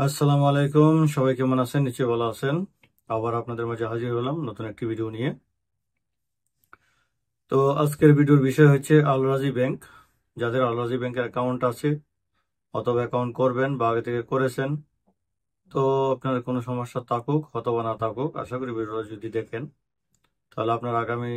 আসসালামু আলাইকুম, সবাই কেমন আছেন? নিশ্চয়ই ভালো আছেন। আবার আপনাদের মাঝে হাজির হলাম নতুন একটি ভিডিও নিয়ে। তো আজকের ভিডিওর বিষয় হচ্ছে আল রাজি ব্যাংক। যাদের আল রাজি ব্যাংকের অ্যাকাউন্ট আছে অথবা অ্যাকাউন্ট করবেন বা আগে থেকে করেছেন, তো আপনার কোনো সমস্যা থাকুক অথবা না থাকুক, আশা করি ভিডিওটা যদি দেখেন তাহলে আপনার আগামী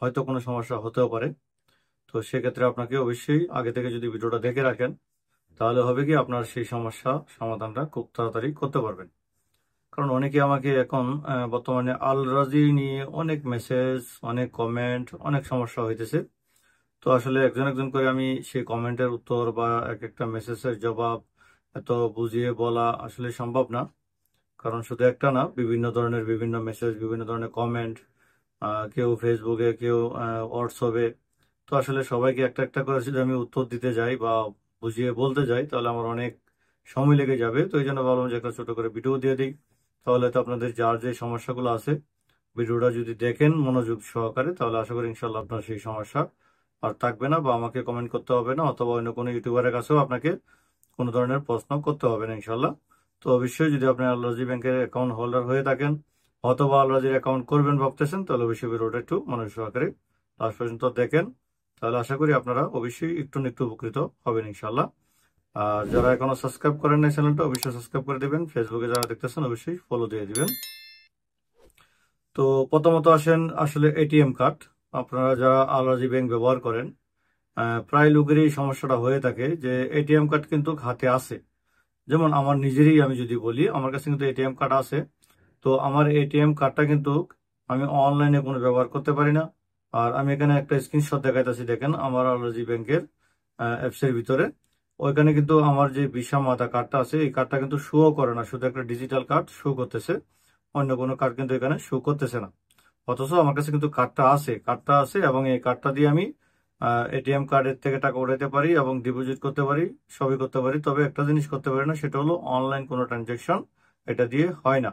হয়তো কোনো সমস্যা হতেও পারে। তো সেক্ষেত্রে আপনাকে অবশ্যই আগে থেকে যদি ভিডিওটা দেখে রাখেন তাহলে হবে কি আপনার সেই সমস্যা সমাধানটা খুব তাড়াতাড়ি করতে পারবেন। কারণ অনেকে আমাকে এখন বর্তমানে আল রাজি নিয়ে অনেক মেসেজ, অনেক কমেন্ট, অনেক সমস্যা হইতেছে। তো আসলে একজন একজন করে আমি সেই কমেন্টের উত্তর বা এক একটা মেসেজের জবাব এত বুঝিয়ে বলা আসলে সম্ভব না। কারণ শুধু একটা না, বিভিন্ন ধরনের বিভিন্ন মেসেজ, বিভিন্ন ধরনের কমেন্ট, কেউ ফেসবুকে, কেউ হোয়াটসঅ্যাপে। তো আসলে সবাইকে একটা একটা করে যদি আমি উত্তর দিতে যাই বা বুঝিয়ে বলতে যাই তাহলে আমার অনেক সময় লেগে যাবে। তো এই জন্য ভাবলাম যে একটা ছোট করে ভিডিও দিয়ে দিই, তাহলে তো আপনাদের যার যে সমস্যাগুলো আছে ভিডিওটা যদি দেখেন মনোযোগ সহকারে তাহলে আশা করি ইনশাল্লাহ আপনার সেই সমস্যা আর থাকবে না, বা আমাকে কমেন্ট করতে হবে না, অথবা অন্য কোনো ইউটিউবারের কাছেও আপনাকে কোনো ধরনের প্রশ্ন করতে হবে না ইনশাল্লাহ। তো অবশ্যই যদি আপনি আল রাজি ব্যাংকের অ্যাকাউন্ট হোল্ডার হয়ে থাকেন অথবা আল রাজির অ্যাকাউন্ট করবেন ভাবতেছেন তাহলে অবশ্যই ভিডিওটা একটু মনোযোগ সহকারে লাস্ট পর্যন্ত দেখেন, তাহলে আশা করি আপনারা অবশ্যই একটু না একটু উপকৃত হবেন ইনশাল্লাহ। আর যারা এখনো সাবস্ক্রাইব করেন না চ্যানেলটা অবশ্যই সাবস্ক্রাইব করে দিবেন, ফেসবুকে যারা দেখতেছেন অবশ্যই ফলো দিয়ে দিবেন। তো প্রথমত আসেন আসলে এটিএম কার্ড। আপনারা যারা আল রাজি ব্যাংক ব্যবহার করেন, প্রায় লোকেরই এই সমস্যাটা হয়ে থাকে যে এটিএম কার্ড কিন্তু হাতে আছে। যেমন আমার নিজেরই আমি যদি বলি, আমার কাছে কিন্তু এটিএম কার্ড আছে। তো আমার এটিএম কার্ডটা কিন্তু আমি অনলাইনে কোনো ব্যবহার করতে পারি না। আর আমি এখানে একটা স্ক্রিনশট দেখাইতেছি, দেখেন আমার আল রাজি ব্যাংকের অ্যাপস এর ভিতরে। ওইখানে কিন্তু আমার যে ভিসা মাতা কার্ডটা আছে এই কার্ডটা কিন্তু শো করে না, শুধু একটা ডিজিটাল কার্ড শো করতেছে, অন্য কোনো কার্ড কিন্তু এখানে শো করতেছে না। অথচ আমার কাছে কিন্তু কার্ডটা আছে এবং এই কার্ডটা দিয়ে আমি এটিএম কার্ডের থেকে টাকা উঠাতে পারি এবং ডিপোজিট করতে পারি, সবই করতে পারি। তবে একটা জিনিস করতে পারি না, সেটা হলো অনলাইন কোনো ট্রানজাকশন এটা দিয়ে হয় না।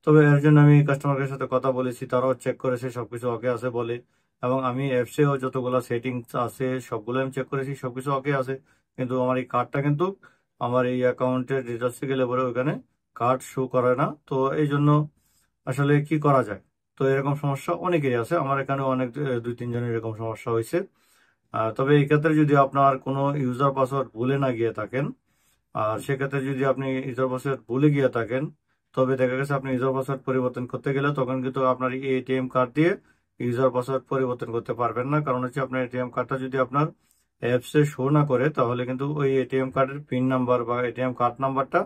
তবে এর জন্য আমি কাস্টমারের সাথে কথা বলেছি, তারাও চেক করেছে সবকিছু ওকে আছে বলে, এবং আমি অ্যাপসেও যতগুলো সেটিংস আছে সবগুলো আমি চেক করেছি, সবকিছু ওকে আছে। কিন্তু আমার এই কার্ডটা কিন্তু আমার এই অ্যাকাউন্টের ডিটেলসে গেলে পরে ওখানে কার্ড শো করে না। তো এই জন্য আসলে কি করা যায়? তো এরকম সমস্যা অনেকেরই আছে, আমার এখানে অনেক দুই তিনজনের এরকম সমস্যা হয়েছে। তবে এই ক্ষেত্রে যদি আপনার কোনো ইউজার পাসওয়ার্ড ভুলে না গিয়ে থাকেন, আর সেক্ষেত্রে যদি আপনি ইউজার পাসওয়ার্ড ভুলে গিয়ে থাকেন, তবে দেখা গেছে আপনি ইউজার পাসওয়ার্ড পরিবর্তন করতে গেলে তখন কিন্তু আপনার এই এটিএম কার্ড দিয়ে ইউজার পাসওয়ার্ড পরিবর্তন করতে পারবেন না। কারণ হচ্ছে আপনার এটিএম কার্ডটা যদি আপনার অ্যাপসে শো না করে তাহলে কিন্তু ওই এটিএম কার্ডের পিন নাম্বার বা এটিএম কার্ড নাম্বারটা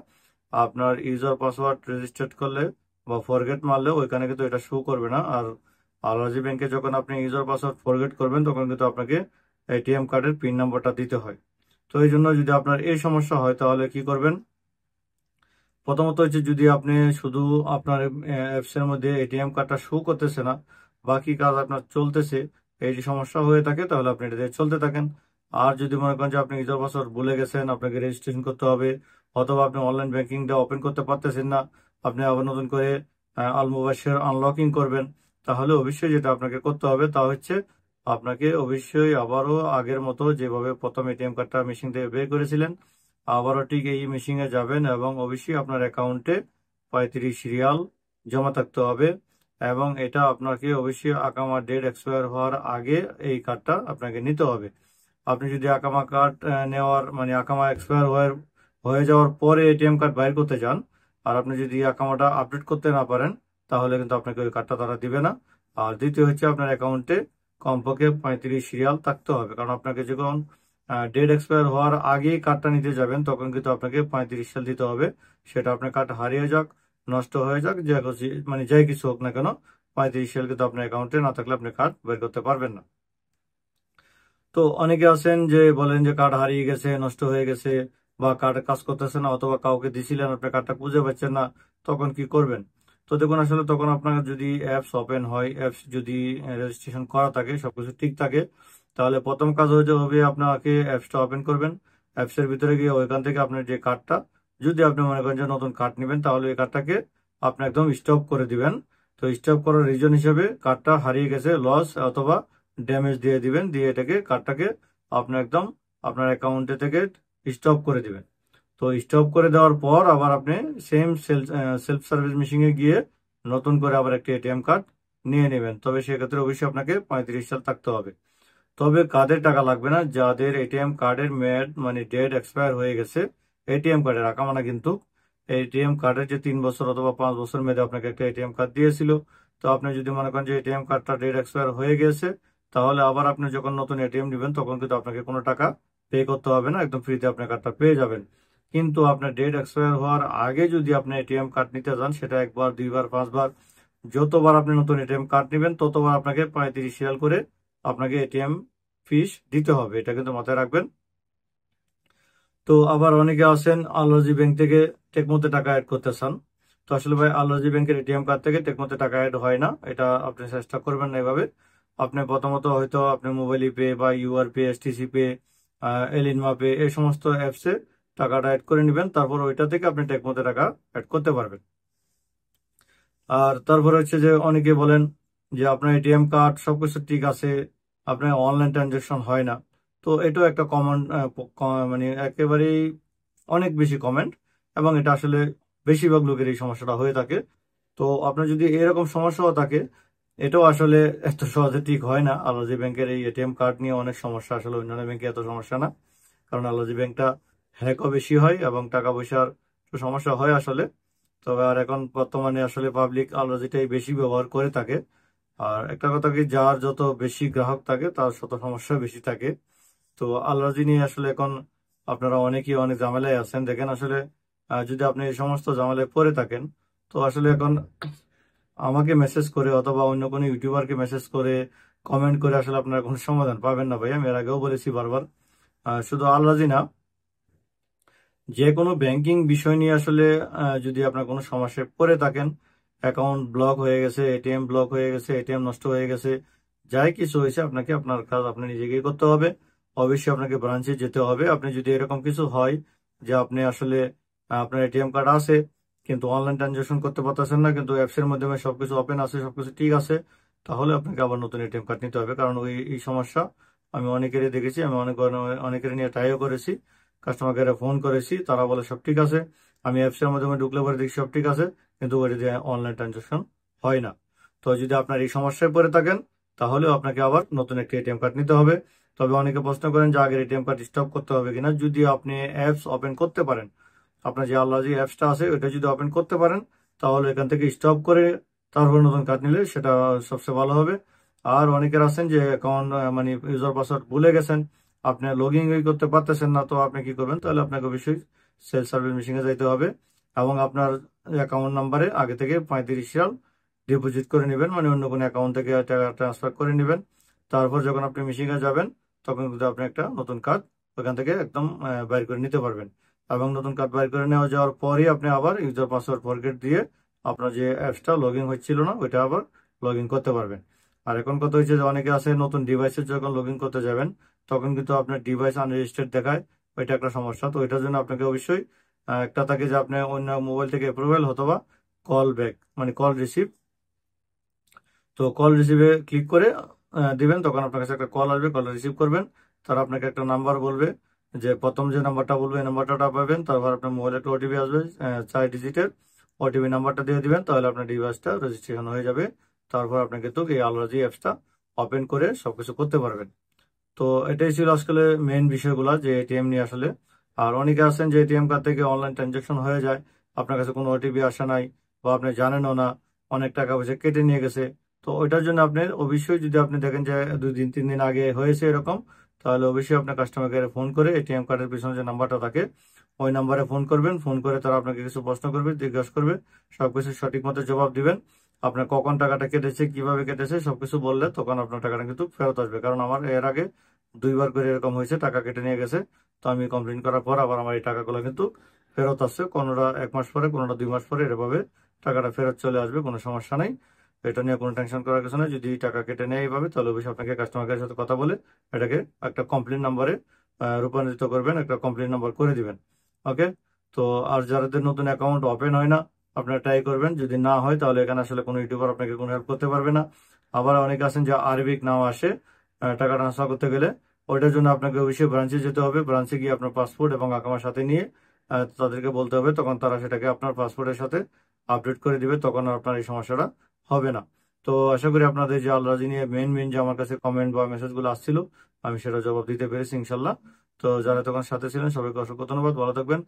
আপনার ইউজার পাসওয়ার্ড রেজিস্টার্ড করলে বা ফরগেট মারলে ওইখানে কিন্তু এটা শো করবে না। আর আল রাজি ব্যাংকে যখন আপনি ইউজার পাসওয়ার্ড ফরগেট করবেন তখন কিন্তু আপনাকে এটিএম কার্ডের পিন নাম্বারটা দিতে হয়। তো এই জন্য যদি আপনার এই সমস্যা হয় তাহলে কি করবেন? প্রথমত হচ্ছে যদি আপনি শুধু আপনার অ্যাপস এর মধ্যে এটিএম কার্ডটা শো করতেছে না, বাকি কাজ আপনার চলতেছে, এই যে সমস্যা হয়ে থাকে তাহলে আপনি এটা দিয়ে চলতে থাকেন। আর যদি মনে করেন যে আপনি ইউজার পাসওয়ার্ড ভুলে গেছেন, আপনাকে রেজিস্ট্রেশন করতে হবে, অথবা আপনি অনলাইন ব্যাংকিংটা ওপেন করতে পারতেছেন না, আপনি আবার নতুন করে আল মুবাশশির আনলকিং করবেন, তাহলে অবশ্যই যেটা আপনাকে করতে হবে তা হচ্ছে আপনাকে অবশ্যই আবারও আগের মতো যেভাবে প্রথম এটিএম কার্ডটা মেশিন থেকে বের করেছিলেন আবারও ঠিক এই মেশিনে যাবেন এবং অবশ্যই আপনার অ্যাকাউন্টে 35 রিয়াল জমা থাকতে হবে। এবং এটা আপনাকে অবশ্যই আকামা ডেট এক্সপায়ার হওয়ার আগে এই কার্ডটা আপনাকে নিতে হবে। আপনি যদি আকামা কার্ড নেওয়ার মানে আকামা এক্সপায়ার হয়ে যাওয়ার পরে এটিএম কার্ড বাইর করতে চান, আর আপনি যদি আকামাটা আপডেট করতে না পারেন তাহলে কিন্তু আপনাকে ওই কার্ডটা তারা দিবে না। আর দ্বিতীয় হচ্ছে আপনার অ্যাকাউন্টে কমপক্ষে 35 রিয়াল থাকতে হবে, কারণ আপনাকে যখন ডেট এক্সপায়ার হওয়ার আগেই কার্ডটা নিতে যাবেন তখন কিন্তু আপনাকে 35 সাল দিতে হবে। সেটা আপনার কার্ড হারিয়ে যাক, নষ্ট হয়ে যাক, যে মানে যাই কিছু হোক না কেন, 35 সাল কিন্তু আপনার অ্যাকাউন্টে না থাকলে আপনি কার্ড বের করতে পারবেন না। তো অনেকে আছেন যে বলেন যে কার্ড হারিয়ে গেছে, নষ্ট হয়ে গেছে, বা কার্ড কাজ করতেছে না, অথবা কাউকে দিছিলেন আপনি কার্ডটা খুঁজে পাচ্ছেন না, তখন কি করবেন? তো দেখুন আসলে তখন আপনার যদি অ্যাপস ওপেন হয়, অ্যাপস যদি রেজিস্ট্রেশন করা থাকে, সবকিছু ঠিক থাকে, তাহলে প্রথম কাজ হতে হবে আপনাকে অ্যাপসটা ওপেন করবেন। অ্যাপসের ভিতরে গিয়ে ওইখান থেকে আপনার যে কার্ডটা, যদি আপনি মনে করেন যে নতুন কার্ড নেবেন তাহলে এই কার্ডটাকে আপনি একদম স্টপ করে দিবেন। তো স্টপ করার রিজন হিসেবে কার্ডটা হারিয়ে গেছে, লস অথবা ড্যামেজ দিয়ে দিবেন, দিয়ে এটাকে কার্ডটাকে আপনি একদম আপনার অ্যাকাউন্টে থেকে স্টপ করে দিবেন। তো স্টপ করে দেওয়ার পর আবার আপনি সেম সেলফ সার্ভিস মেশিনে গিয়ে নতুন করে আবার একটি এটিএম কার্ড নিয়ে নেবেন। তবে সেক্ষেত্রে অবশ্যই আপনাকে 35 সাল থাকতে হবে। তবে কাদের টাকা লাগবে না, যাদের এটিএম কার্ডের মেয়াদ মানে ডেট এক্সপায়ার হয়ে গেছে। এটিএম কার্ডের রাখা মানে কিন্তু এটিএম কার্ডের যে 3 বছর অথবা 5 বছর মেয়াদে আপনাকে একটা এটিএম কার্ড দিয়েছিল, তো আপনি যদি মনে করেন যে এটিএম কার্ডটা ডেট এক্সপায়ার হয়ে গেছে, তাহলে আবার আপনি যখন নতুন এটিএম নেবেন তখন কিন্তু আপনাকে কোনো টাকা পে করতে হবে না, একদম ফ্রিতে আপনি কার্ডটা পেয়ে যাবেন। কিন্তু আপনার ডেট এক্সপায়ার হওয়ার আগে যদি আপনি এটিএম কার্ড নিতে যান, সেটা একবার, দুইবার, 5বার, যতবার আপনি নতুন এটিএম কার্ড নেবেন ততবার আপনাকে 35 রিয়াল করে আপনাকে এটিএম ফিস দিতে হবে, এটা কিন্তু মাথায় রাখবেন। তো আবার অনেকে আছেন আলরাজি ব্যাংক থেকে টেকমোতে টাকা অ্যাড করতে চান। তো আসলে ভাই আলরাজি ব্যাংকের এটিএম কার্ড থেকে টেকমোতে টাকা অ্যাড হয় না, এটা আপনি চেষ্টা করবেন না এভাবে। আপনি প্রথমত হয়তো আপনি মোবাইল পে বা ইউআর পে, এসটিসি পে, এলিনমা পে, এই সমস্ত অ্যাপসে টাকাটা অ্যাড করে নেবেন, তারপর ওইটা থেকে আপনি টেকমোতে টাকা অ্যাড করতে পারবেন। আর তারপরে হচ্ছে যে অনেকে বলেন যে আপনার এটিএম কার্ড সবকিছু ঠিক আছে, আপনার অনলাইন ট্রানজাকশন হয় না। তো এটাও একটা কমন, মানে একেবারেই অনেক বেশি কমেন্ট, এবং এটা আসলে বেশিরভাগ লোকের এই সমস্যাটা হয়ে থাকে। তো আপনার যদি এরকম সমস্যাও থাকে, এটাও আসলে এত সহজে ঠিক হয় না। আলরাজি ব্যাংকের এই এটিএম কার্ড নিয়ে অনেক সমস্যা, আসলে অন্যান্য ব্যাংকে এত সমস্যা না, কারণ আলরাজি ব্যাংকটা হ্যাকও বেশি হয় এবং টাকা পয়সার একটু সমস্যা হয় আসলে। তবে আর এখন বর্তমানে আসলে পাবলিক আলরাজিটাই বেশি ব্যবহার করে থাকে। আর একটা কথা কি, যার যত বেশি গ্রাহক থাকে তার তত সমস্যা বেশি থাকে। তো আলরাজি নিয়ে আসলে এখন আপনারা অনেকেই অনেক ঝামেলায় আছেন। দেখেন আসলে যদি আপনি এই সমস্ত ঝামেলায় পড়ে থাকেন, তো আসলে এখন আমাকে মেসেজ করে অথবা অন্য কোনো ইউটিউবারকে মেসেজ করে, কমেন্ট করে আসলে আপনারা কোনো সমাধান পাবেন না ভাই। আমি এর আগেও বলেছি বারবার, শুধু আলরাজি না, যে কোনো ব্যাংকিং বিষয় নিয়ে আসলে যদি আপনার কোনো সমস্যায় পড়ে থাকেন, অ্যাকাউন্ট ব্লক হয়ে গেছে, এটিএম ব্লক হয়ে গেছে, এটিএম নষ্ট হয়ে গেছে, যাই কিছু হয়েছে, আপনাকে আপনার কাজ আপনি নিজেকেই করতে হবে। অবশ্যই আপনাকে ব্রাঞ্চে যেতে হবে। আপনি যদি এরকম কিছু হয় যে আপনি আসলে আপনার এটিএম কার্ড আছে কিন্তু অনলাইন ট্রানজাকশন করতে পারতেছেন না, কিন্তু অ্যাপসের মাধ্যমে সবকিছু ওপেন আছে, সবকিছু ঠিক আছে, তাহলে আপনাকে আবার নতুন এটিএম কার্ড নিতে হবে। কারণ এই সমস্যা আমি অনেকেরই দেখেছি, আমি অনেকের নিয়ে ট্রাইও করেছি, কাস্টমার কেয়ারে ফোন করেছি, তারা বলে সব ঠিক আছে। আমি অ্যাপসের মাধ্যমে ঢুকলে পরে দেখি সব ঠিক আছে, কিন্তু ওইটা দিয়ে অনলাইন ট্রানজাকশন হয় না। তো যদি আপনার এই সমস্যায় পড়ে থাকেন, তাহলে আপনাকে আবার নতুন একটি এটিএম কার্ড নিতে হবে। তবে অনেকে প্রশ্ন করেন যে আগের এটিএম কার্ড স্টপ করতে হবে কিনা। যদি আপনি অ্যাপস ওপেন করতে পারেন, আপনার যে আল্লাজি অ্যাপসটা আছে ওইটা যদি ওপেন করতে পারেন, তাহলে এখান থেকে স্টপ করে তারপর নতুন কার্ড নিলে সেটা সবচেয়ে ভালো হবে। আর অনেকের আছেন যে অ্যাকাউন্ট মানে ইউজার পাসওয়ার্ড ভুলে গেছেন, আপনি লগ ইন করতে পারতেছেন না, তো আপনি কি করবেন, তাহলে আপনাকে অবশ্যই সেলফ সার্ভিস মেশিনে যাইতে হবে এবং আপনার অ্যাকাউন্ট নাম্বারে আগে থেকে 35 রিয়াল ডিপোজিট করে নেবেন, মানে অন্য কোনো অ্যাকাউন্ট থেকে টাকা ট্রান্সফার করে নেবেন। তারপর যখন আপনি মেশিনে যাবেন, তখন কিন্তু আপনি একটা নতুন কার্ড ওখান থেকে একদম বাইর করে নিতে পারবেন। এবং নতুন কার্ড বাইর করে নেওয়া যাওয়ার পরই আপনি আবার ইউজার পাসওয়ার্ড ফরগেট দিয়ে আপনার যে অ্যাপসটা লগ ইন হচ্ছিল না ওইটা আবার লগ ইন করতে পারবেন। আর এখন কথা হচ্ছে যে অনেকে আছে নতুন ডিভাইসে যখন লগ ইন করতে যাবেন, তখন কিন্তু আপনার ডিভাইস আনরেজিস্টার্ড দেখায়, ওইটা একটা সমস্যা। তো ওইটার জন্য আপনাকে অবশ্যই একটা থাকে যে আপনি অন্য মোবাইল থেকে অ্যাপ্রুভেল অথবা কল ব্যাক মানে কল রিসিভ, তো কল রিসিভে ক্লিক করে দিবেন, তখন আপনার কাছে একটা কল আসবে, কল রিসিভ করবেন। তারা আপনাকে একটা নাম্বার বলবে, যে প্রথম যে নাম্বারটা বলবে এই নাম্বারটা পাবেন, তারপর আপনার মোবাইলে একটা ওটিপি আসবে 4 ডিজিটের, ওটিপি নাম্বারটা দিয়ে দিবেন, তাহলে আপনার ডিভাইসটা রেজিস্ট্রেশন হয়ে যাবে। তারপর আপনি কিন্তু এই আলরাজি অ্যাপসটা ওপেন করে সবকিছু করতে পারবেন। তো এটাই ছিল আজকাল মেইন বিষয়গুলো যে এটিএম নিয়ে আসলে। আর অনেকে আছেন যে এটিএম কার্ড থেকে অনলাইন ট্রানজাকশন হয়ে যায়, আপনার কাছে কোনো ওটিপি আসা নাই বা আপনি জানেনও না, অনেক টাকা পয়সা কেটে নিয়ে গেছে। তো ওইটার জন্য আপনি অবশ্যই, যদি আপনি দেখেন যে 2 দিন 3 দিন আগে হয়েছে এরকম, তাহলে অবশ্যই আপনার কাস্টমার কেয়ারে ফোন করে এটিএম কার্ডের পিছনে যে নাম্বারটা থাকে ওই নাম্বারে ফোন করবেন। ফোন করে তারা আপনাকে কিছু প্রশ্ন করবে, জিজ্ঞাসা করবে, সবকিছু সঠিক মতো জবাব দিবেন। আপনার কখন টাকাটা কেটেছে, কিভাবে কেটেছে সবকিছু বললে তখন আপনার টাকাটা কিন্তু ফেরত আসবে। কারণ আমার এর আগে 2বার করে এরকম হয়েছে, টাকা কেটে নিয়ে গেছে। তো আমি কমপ্লেন করার পর আবার আমার এই টাকাগুলো কিন্তু ফেরত আসছে, কোনোটা 1 মাস পরে, কোনোটা 2 মাস পরে, এভাবে টাকাটা ফেরত চলে আসবে, কোনো সমস্যা নেই। এটা নিয়ে কোনো টেনশন করার কিছু নেই। যদি টাকা কেটে নেয় এইভাবে, তাহলে অবশ্যই আপনাকে কাস্টমার কেয়ারের সাথে কথা বলে এটাকে একটা কমপ্লেন নাম্বারে রূপান্তরিত করবেন, একটা কমপ্লেন নাম্বার করে দিবেন। ওকে। তো আর যাদের নতুন অ্যাকাউন্ট ওপেন হয় না, আপনারা ট্রাই করবেন, যদি না হয় তাহলে এখানে আসলে কোনো ইউটিউবার আপনাকে কোনো হেল্প করতে পারবে না। আবার অনেকে আছেন যে আরবিক নাও আসে টাকা ট্রান্সফার করতে গেলে, ওইটার জন্য আপনাকে অবশ্যই ব্রাঞ্চে যেতে হবে। ব্রাঞ্চে গিয়ে আপনার পাসপোর্ট এবং আকামার সাথে নিয়ে তাদেরকে বলতে হবে, তখন তারা সেটাকে আপনার পাসপোর্টের সাথে আপডেট করে দিবে, তখন আর আপনার এই সমস্যাটা হবে না। তো আশা করি আপনাদের যে আলরাজি নিয়ে মেন যে আমার কাছে কমেন্ট বা মেসেজগুলো আসছিল, আমি সেটা জবাব দিতে পেরেছি ইনশাল্লাহ। তো যারা তখন সাথে ছিলেন সবাইকে অসংখ্য ধন্যবাদ, ভালো থাকবেন।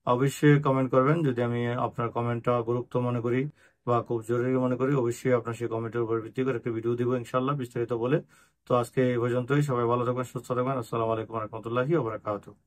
অবশ্যই কমেন্ট করবেন, যদি আমি আপনার কমেন্টটা গুরুত্ব মনে করি বা খুব জরুরি মনে করি, অবশ্যই আপনার সেই কমেন্টের উপর ভিত্তি করে একটা ভিডিও দিব ইনশাল্লাহ বিস্তারিত বলে। তো আজকে এই পর্যন্তই, সবাই ভালো থাকবেন, সুস্থ থাকবেন। আসসালামু আলাইকুম রহমতুল্লাহি ওয়া বারাকাতুহু।